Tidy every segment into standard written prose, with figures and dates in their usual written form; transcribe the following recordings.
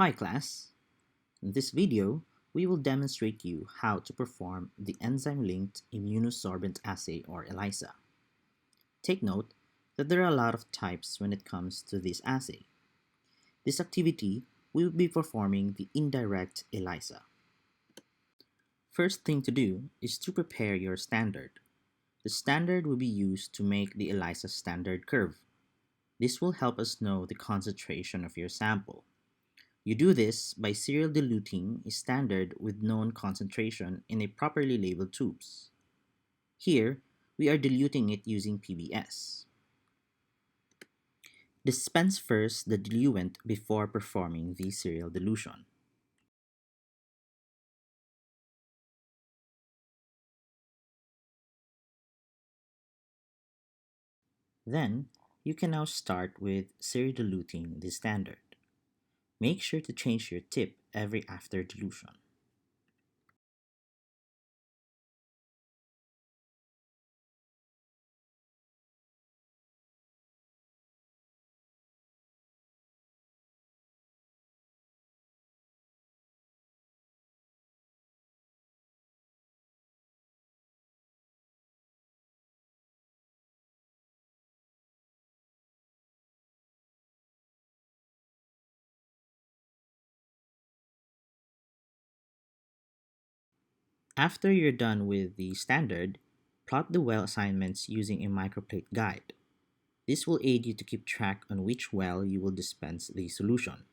Hi class! In this video, we will demonstrate you how to perform the enzyme-linked immunosorbent assay or ELISA. Take note that there are a lot of types when it comes to this assay. This activity we will be performing the indirect ELISA. First thing to do is to prepare your standard. The standard will be used to make the ELISA standard curve. This will help us know the concentration of your sample. You do this by serial diluting a standard with known concentration in a properly labeled tubes. Here, we are diluting it using PBS. Dispense first the diluent before performing the serial dilution. Then, you can now start with serial diluting the standard. Make sure to change your tip every after dilution. After you're done with the standard, plot the well assignments using a microplate guide. This will aid you to keep track on which well you will dispense the solution.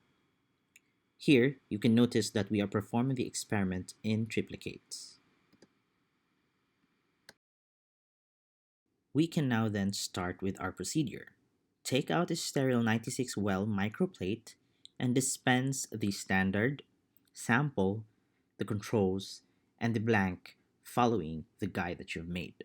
Here, you can notice that we are performing the experiment in triplicates. We can now then start with our procedure. Take out a sterile 96 well microplate and dispense the standard, sample, the controls, and the blank following the guide that you've made.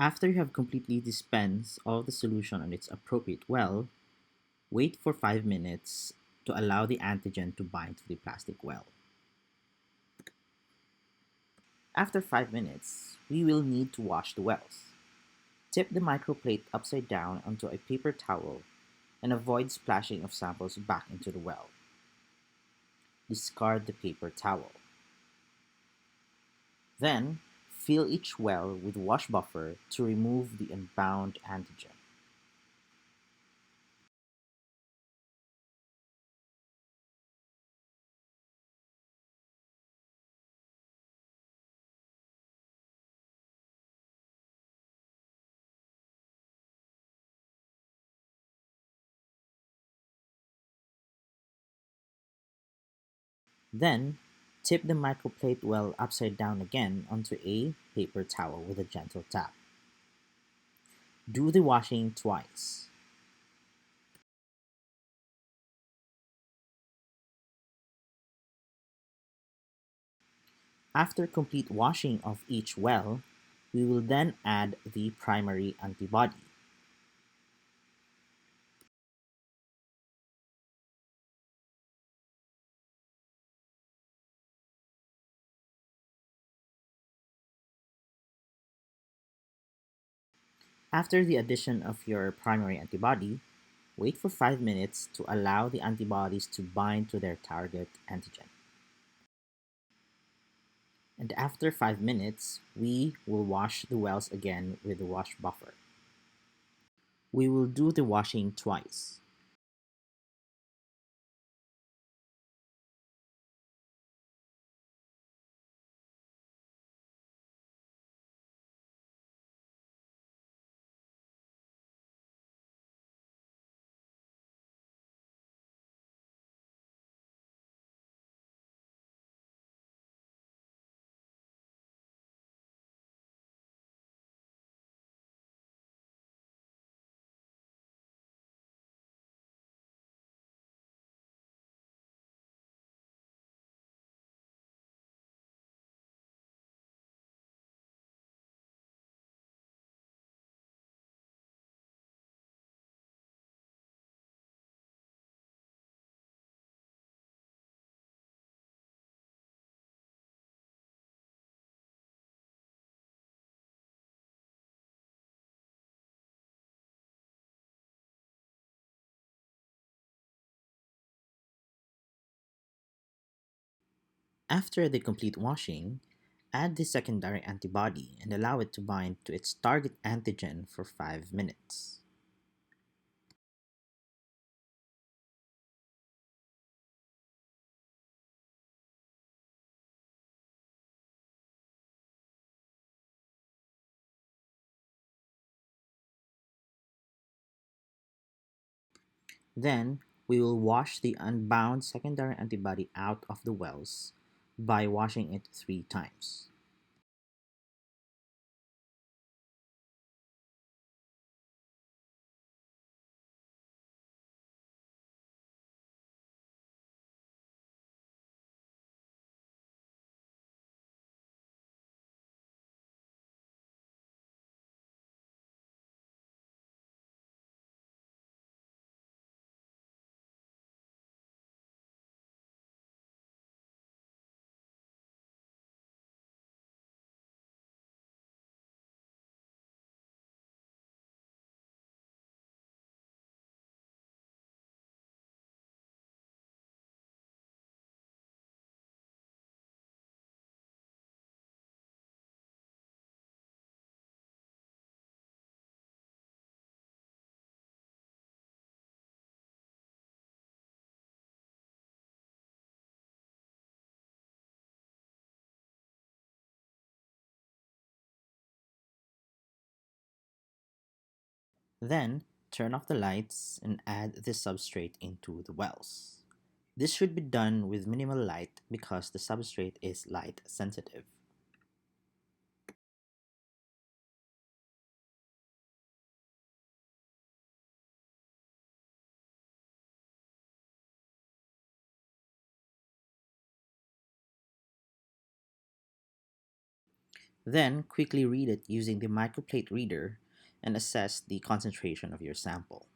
After you have completely dispensed all the solution on its appropriate well, wait for 5 minutes to allow the antigen to bind to the plastic well. After 5 minutes, we will need to wash the wells. Tip the microplate upside down onto a paper towel and avoid splashing of samples back into the well. Discard the paper towel. Then, fill each well with wash buffer to remove the unbound antigen. Then, tip the microplate well upside down again onto a paper towel with a gentle tap. Do the washing twice. After complete washing of each well, we will then add the primary antibody. After the addition of your primary antibody, wait for 5 minutes to allow the antibodies to bind to their target antigen. And after 5 minutes, we will wash the wells again with the wash buffer. We will do the washing twice. After the complete washing, add the secondary antibody and allow it to bind to its target antigen for 5 minutes. Then, we will wash the unbound secondary antibody out of the wells by washing it 3 times. Then, turn off the lights and add the substrate into the wells. This should be done with minimal light because the substrate is light sensitive. Then, quickly read it using the microplate reader and assess the concentration of your sample.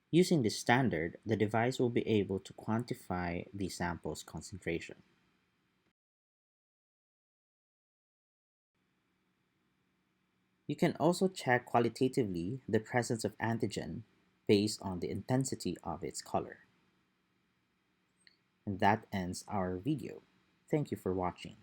Using this standard, the device will be able to quantify the sample's concentration. You can also check qualitatively the presence of antigen based on the intensity of its color. And that ends our video. Thank you for watching.